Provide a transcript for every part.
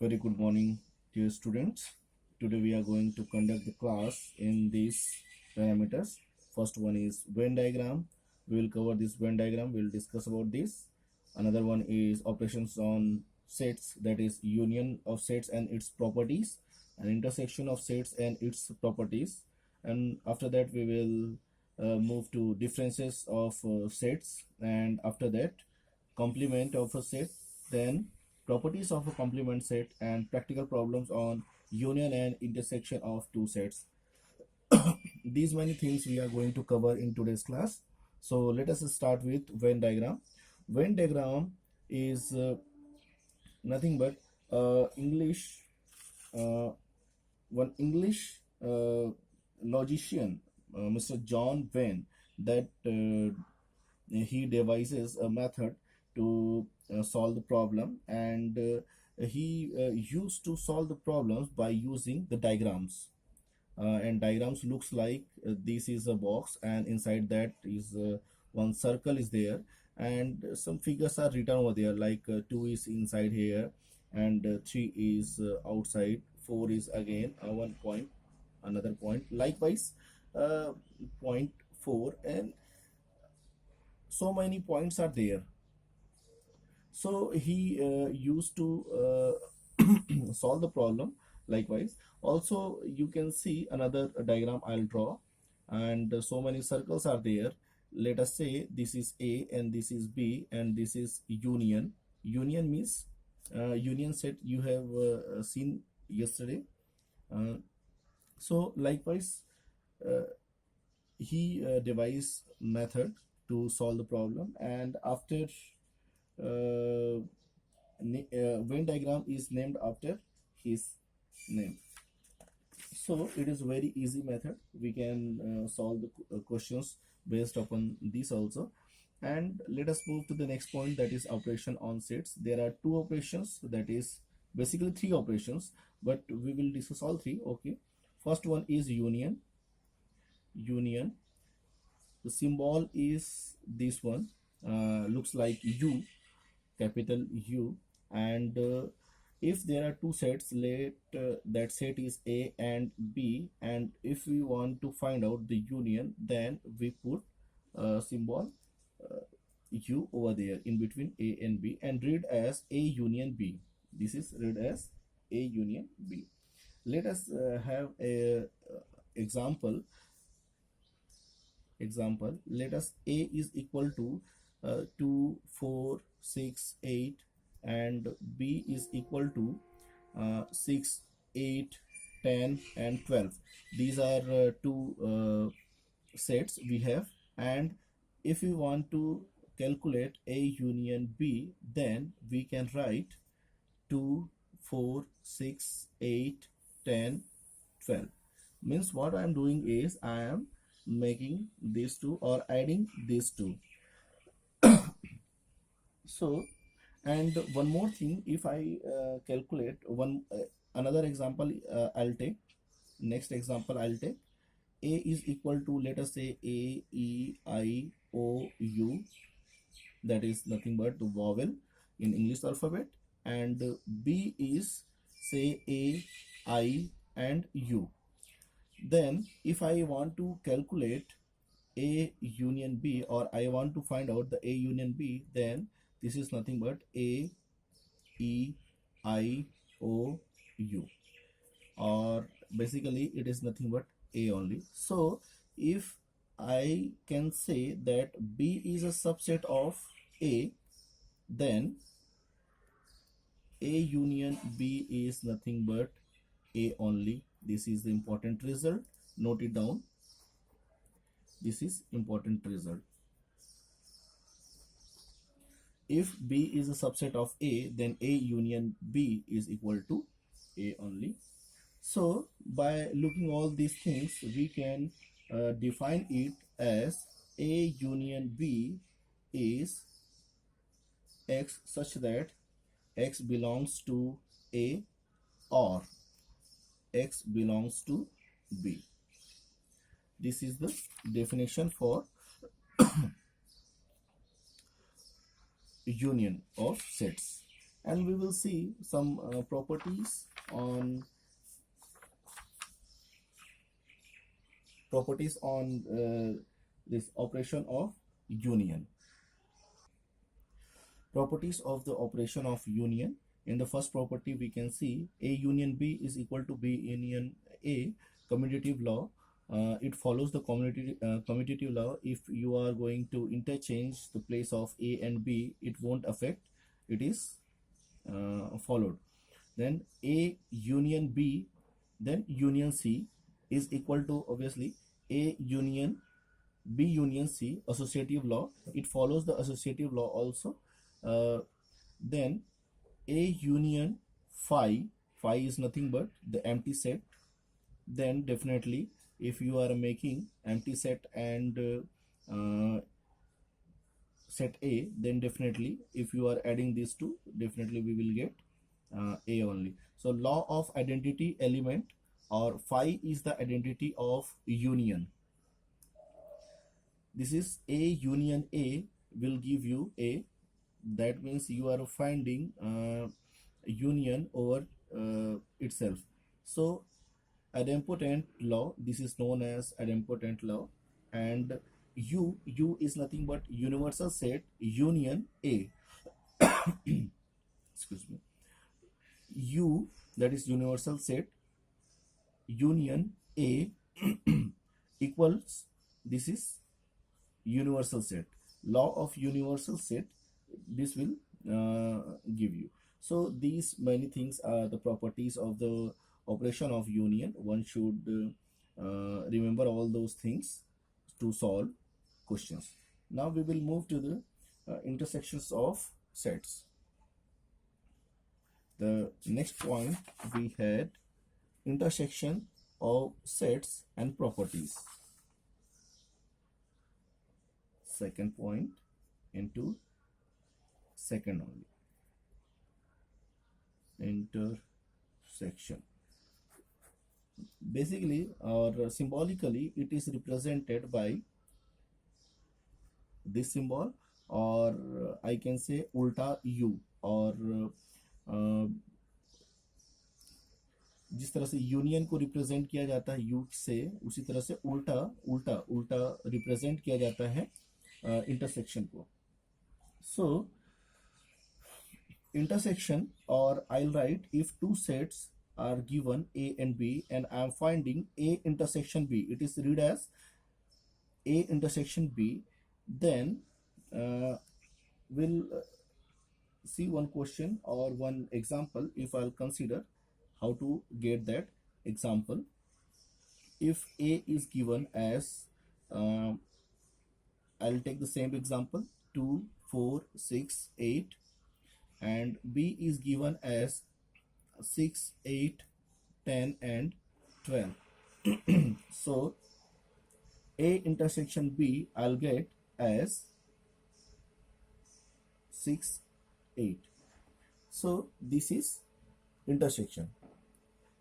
Very good morning, dear students. Today we are going to conduct the class in these parameters. First one is Venn diagram. We will cover this Venn diagram. We will discuss about this. Another one is operations on sets, that is union of sets and its properties, and intersection of sets and its properties. And after that we will move to differences of sets, and after that complement of a set, then properties of a complement set, and practical problems on union and intersection of two sets. These many things we are going to cover in today's class. So let us start with Venn diagram. Venn diagram is nothing but English one English logician, Mr. John Venn, that he devises a method to solve the problem, and he used to solve the problems by using the diagrams. And diagrams looks like this is a box, and inside that is one circle is there, and some figures are written over there, like 2 is inside here, and 3 is outside, 4 is again one point, another point, likewise uh, point 4, and so many points are there. So he used to solve the problem. Likewise, also you can see another diagram I'll draw, and so many circles are there. Let us say this is A and this is B and this is union. Union means union set you have seen yesterday. So likewise, uh, he devised method to solve the problem, and after Venn diagram is named after his name. So it is very easy method. We can solve the questions based upon this also. And let us move to the next point, that is operation on sets. There are two operations, that is basically three operations, but we will discuss all three. Okay, first one is union. Union, the symbol is this one, looks like U, capital U, and if there are two sets, let that set is A and B, and if we want to find out the union, then we put symbol U over there in between A and B and read as A union B. This is read as A union B. Let us have a example. Let us A is equal to 2 4 6 8, and B is equal to 6 8 10 and 12. These are two sets we have, and if we want to calculate A union B, then we can write 2 4 6 8 10 12. Means what I am doing is I am making these two or adding these two. So, and one more thing, if I calculate one another example, I'll take next example. I'll take A is equal to, let us say, A E I O U, that is nothing but the vowel in English alphabet, and B is say A I and U. Then if I want to calculate A union B, or I want to find out the A union B, then this is nothing but A E I O U, or basically it is nothing but A only. So if I can say that B is a subset of A, then A union B is nothing but A only. This is the important result. Note it down. This is important result. If B is a subset of A, then A union B is equal to A only. So by looking all these things, we can define it as A union B is X such that X belongs to A or X belongs to B. This is the definition for union of sets. and we will see some properties on this operation of union. Properties of the operation of union. In the first property, we can see A union B is equal to B union A. Commutative law. It follows the commutative law. If you are going to interchange the place of A and B, it won't affect. It is followed. Then A union B, then union C is equal to obviously A union B union C, associative law. It follows the associative law also. Uh, then A union phi, phi is nothing but the empty set. Then definitely if you are making empty set and set A, then definitely if you are adding these two, definitely we will get A only. So law of identity element, or phi is the identity of union. This is A union A will give you A. That means you are finding union over itself. So idempotent law, this is known as idempotent law, and U is nothing but universal set union A. Excuse me. U, that is universal set union A equals, this is universal set. Law of universal set, this will give you. So these many things are the properties of the operation of union. One should remember all those things to solve questions. Now we will move to the intersections of sets. The next point we had intersection of sets and properties. Second point into second only. Intersection. Basically or symbolically, it is represented by this symbol, or I can say ulta U, और जिस तरह से union को represent किया जाता है you से, उसी तरह से उल्टा उल्टा उल्टा रिप्रेजेंट किया जाता है इंटरसेक्शन को. सो intersection, or I'll write if two sets are given A and B and I'm finding A intersection B, it is read as A intersection B, then we'll see one question or one example. If I'll consider how to get that example, if A is given as I'll take the same example 2, 4, 6, 8, and B is given as 6, 8, 10 and 12. So A intersection B I'll get as 6, 8. So this is intersection.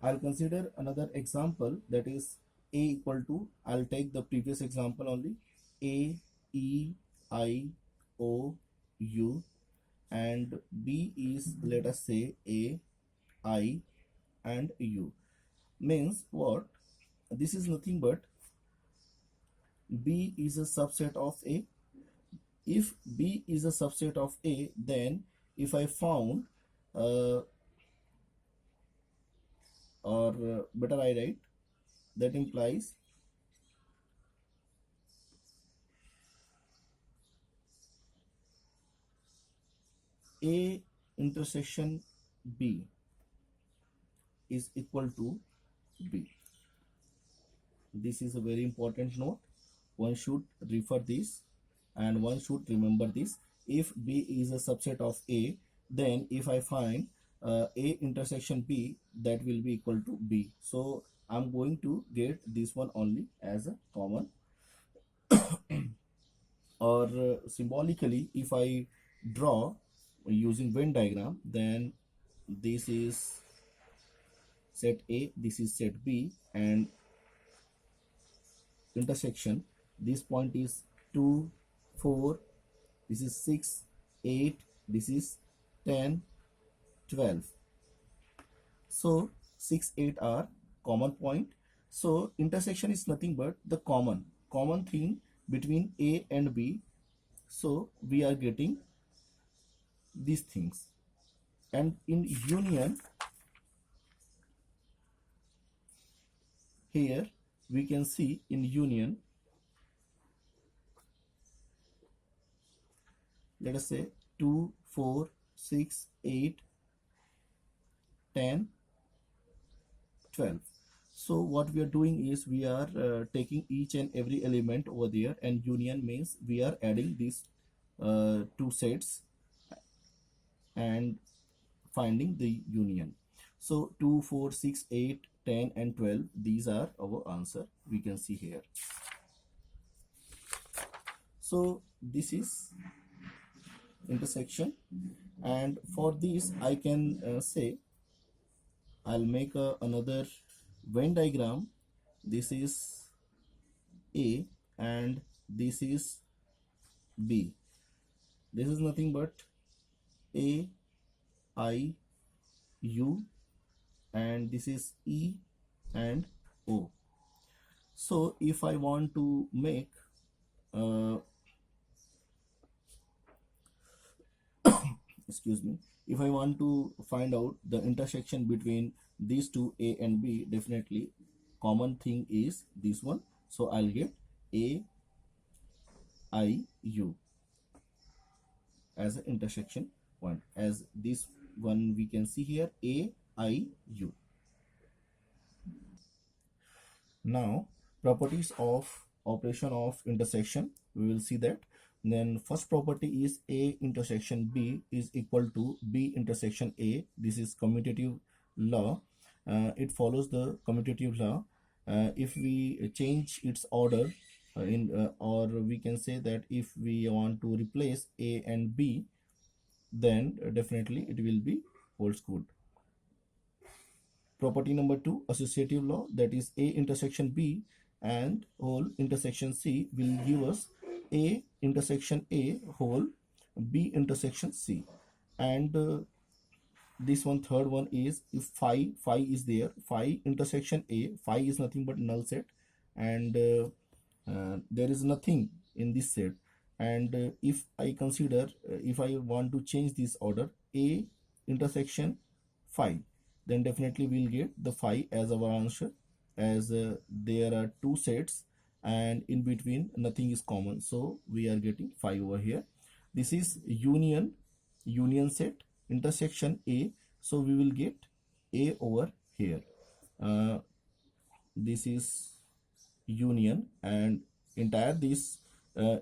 I'll consider another example, that is A equal to, I'll take the previous example only, A, E, I, O, U, and B is, let us say, A, I and U. Means what? This is nothing but B is a subset of A. If B is a subset of A, then if I found better I write, that implies A intersection B is equal to B. This is a very important note. One should refer this and one should remember this. If B is a subset of A, then if I find A intersection B, that will be equal to B. So I'm going to get this one only as a common. Or symbolically, if I draw using Venn diagram, then this is set A, this is set B, and intersection, this point is 2, 4, this is 6, 8, this is 10, 12. So 6, 8 are common point. So intersection is nothing but the common thing between A and B. So we are getting these things. And in union, here we can see in union, let us say 2, 4, 6, 8, 10, 12. So what we are doing is we are taking each and every element over there, and union means we are adding these two sets and finding the union. So 2, 4, 6, 8, 10 and 12, these are our answer, we can see here. So this is intersection, and for this I can say I'll make another Venn diagram. This is A and this is B. This is nothing but A, I, U, and this is E and O. So if I want to make excuse me, if I want to find out the intersection between these two, A and B, definitely common thing is this one. So I'll get A, I, U as an intersection point. As this one we can see here, A, I, U. Now properties of operation of intersection, we will see that. Then first property is A intersection B is equal to B intersection A. This is commutative law. It follows the commutative law. If we change its order or we can say that if we want to replace A and B, then definitely it will be holds good. Property number 2, associative law, that is A intersection B and whole intersection C will give us A intersection A whole B intersection C. And this one, third one is if phi is there, phi intersection A, phi is nothing but null set, and there is nothing in this set. And if I consider, if I want to change this order, A intersection phi, then definitely we'll get the phi as our answer, as there are two sets and in between nothing is common, so we are getting phi over here. This is union set intersection A, so we will get A over here. This is union, and entire this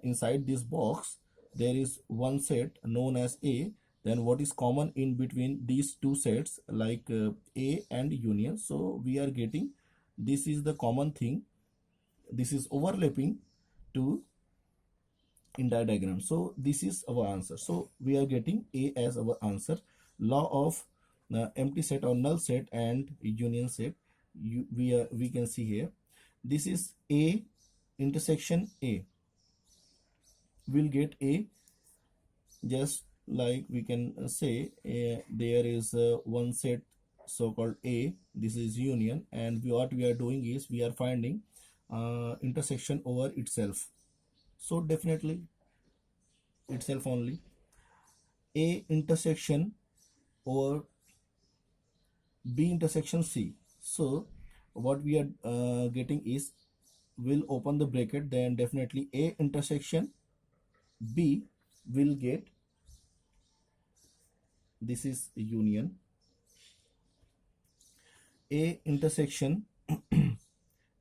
inside this box there is one set known as A. Then what is common in between these two sets, like A and union, so we are getting this is the common thing, this is overlapping to entire diagram. So this is our answer, so we are getting A as our answer. Law of empty set or null set and union set, we can see here, this is A intersection A, will get A, just like we can say there is one set so called A, this is union, and what we are doing is we are finding intersection over itself, so definitely itself only. A intersection over B intersection C, so what we are getting is, we'll open the bracket, then definitely A intersection B will get, this is union, A intersection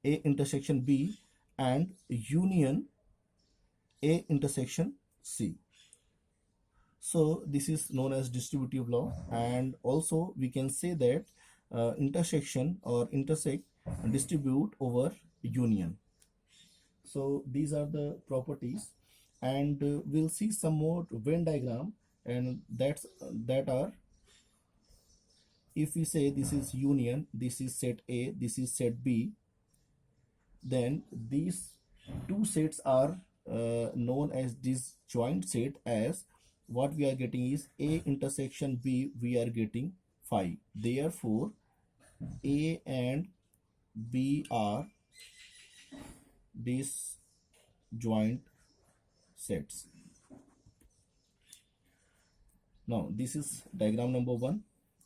A intersection B and union A intersection C. So this is known as distributive law, and also we can say that intersection or intersect distribute over union. So these are the properties, and we'll see some more Venn diagram, and that are, if we say this is union, this is set A, this is set B, then these two sets are known as this joint set as what we are getting is A intersection B, we are getting 5. Therefore, A and B are disjoint sets. Now, this is diagram number 1,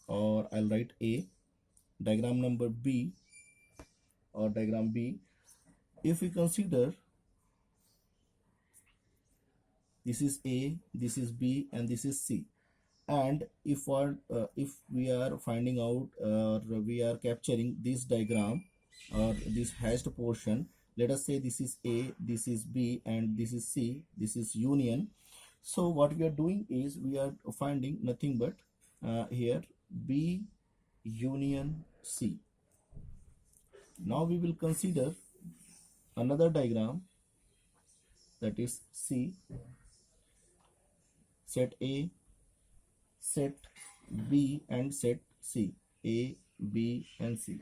or I'll write A. Diagram number B, or diagram B. If we consider this is A, this is B, and this is C, and if we are finding out, we are capturing this diagram or this hashed portion, let us say this is A, this is B, and this is C, this is union. So what we are doing is we are finding nothing but here B union C. Now we will consider another diagram, that is C, set A, set B, and set C. A, B, and C.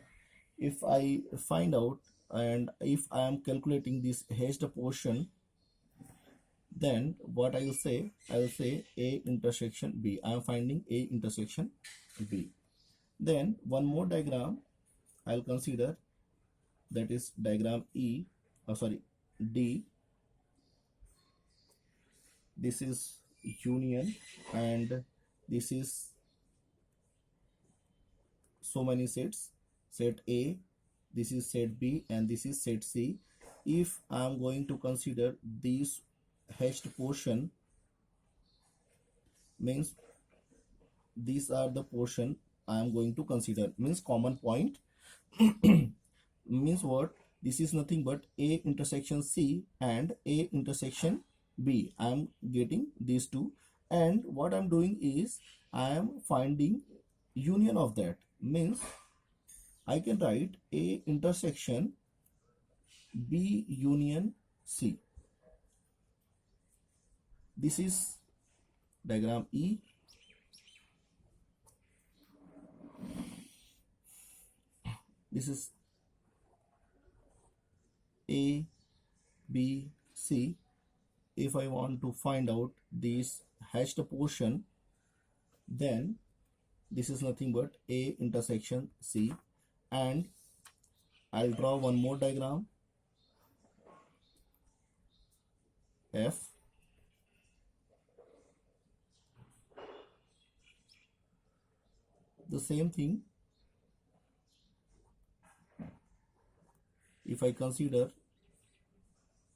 If I find out, and if I am calculating this hashed portion, then what I will say A intersection B. I am finding A intersection B. Then one more diagram I'll consider, that is diagram D. This is union, and this is so many sets. Set A, this is set B, and this is set C. If I am going to consider this hashed portion, means these are the portion I am going to consider, means common point. Means what? This is nothing but A intersection C and A intersection B. I am getting these two, and what I am doing is I am finding union of that. Means I can write A intersection B union C. This is diagram E. This is A, B, C. If I want to find out this hashed portion, then this is nothing but A intersection C, and I'll draw one more diagram, F. The same thing, if I consider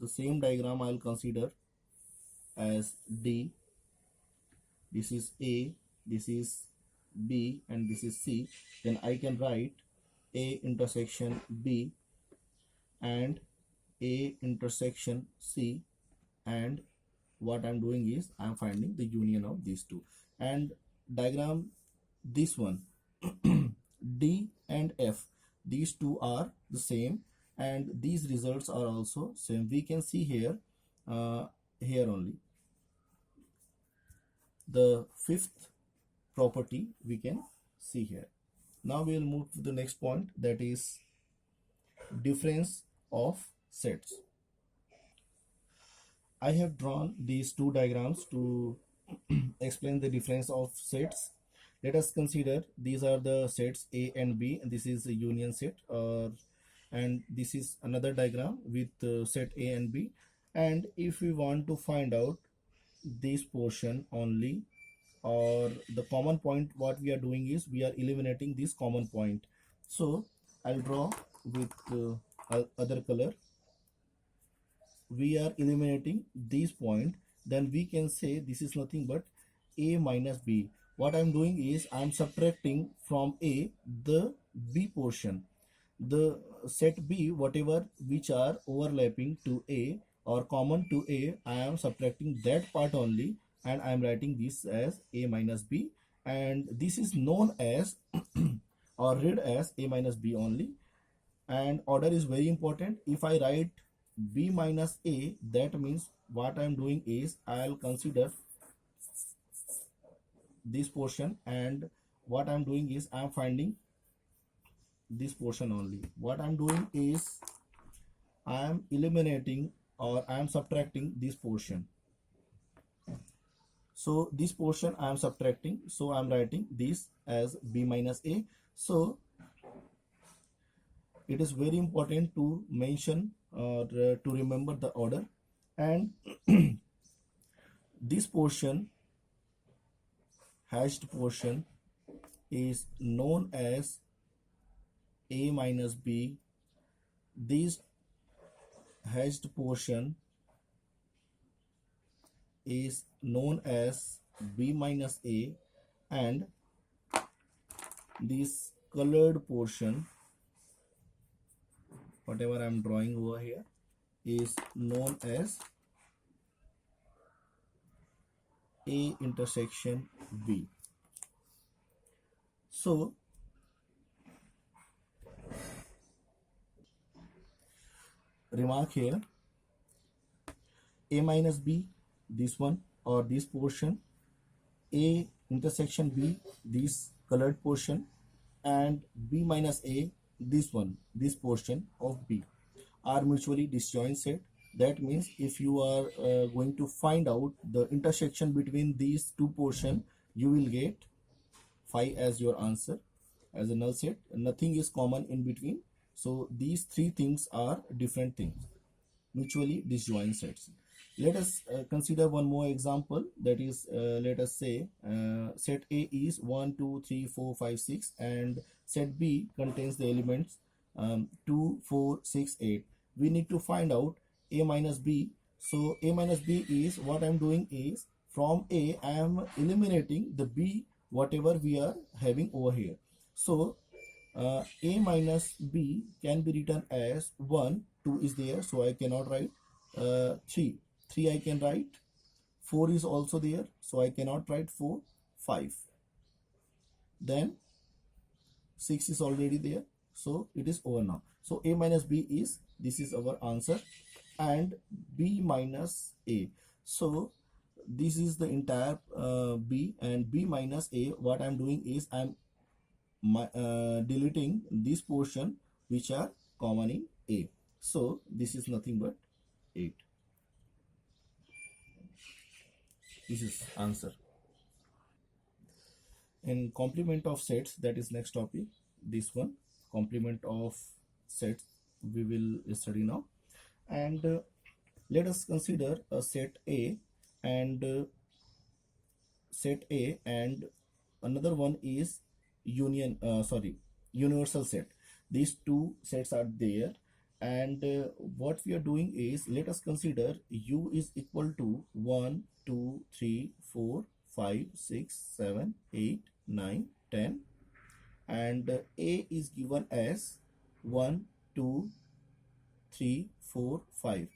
the same diagram, I'll consider as D. This is A, this is B, and this is C. Then I can write A intersection B and A intersection C, and what I'm doing is I'm finding the union of these two. And diagram this one D and F, these two are the same, and these results are also same. We can see here here only the fifth property we can see here. Now we will move to the next point, that is difference of sets. I have drawn these two diagrams to explain the difference of sets. Let us consider these are the sets A and B, and this is a union set, and this is another diagram with set A and B. And if we want to find out this portion only, or the common point, what we are doing is we are eliminating this common point. So I'll draw with other color. We are eliminating this point, then we can say this is nothing but A minus B. What I'm doing is I'm subtracting from A the B portion, the set B, whatever which are overlapping to A or common to A, I am subtracting that part only, and I am writing this as A minus B, and this is known as or read as A minus B only. And order is very important. If I write B minus A, that means what I am doing is I'll consider this portion, and what I'm doing is I'm finding this portion only. What I'm doing is I'm eliminating or I'm subtracting this portion. So this portion I am subtracting, so I am writing this as b minus a. So it is very important to mention or to remember the order. And this portion, hashed portion, is known as a minus b. This hashed portion is known as b minus a, and this colored portion, whatever I am drawing over here, is known as a intersection b. So remark here, a minus b, this one or this portion, a intersection b, this colored portion, and b minus a, this one, this portion of b, are mutually disjoint set. That means if you are going to find out the intersection between these two portions, you will get 5 as your answer as a null set. Nothing is common in between. So these three things are different things, mutually disjoint sets. Let us consider one more example. That is, let us say set A is 1, 2, 3, 4, 5, 6, and set B contains the elements 2, 4, 6, 8. We need to find out A minus B. So A minus B is, what I am doing is, from A I am eliminating the B whatever we are having over here. So a minus b can be written as 1, 2 is there, so I cannot write 3 I can write, 4 is also there, so I cannot write 4, 5, then 6 is already there, so it is over now. So a minus b is, this is our answer, and b minus a. So this is the entire b, and b minus a, what I am doing is I am deleting this portion which are common in A. So this is nothing but 8. This is answer. In complement of sets, that is next topic. This one, complement of sets, we will study now. And let us consider a set A and another one is universal set. These two sets are there, and what we are doing is, let us consider u is equal to 1, 2, 3, 4, 5, 6, 7, 8, 9, 10, and a is given as 1, 2, 3, 4, 5.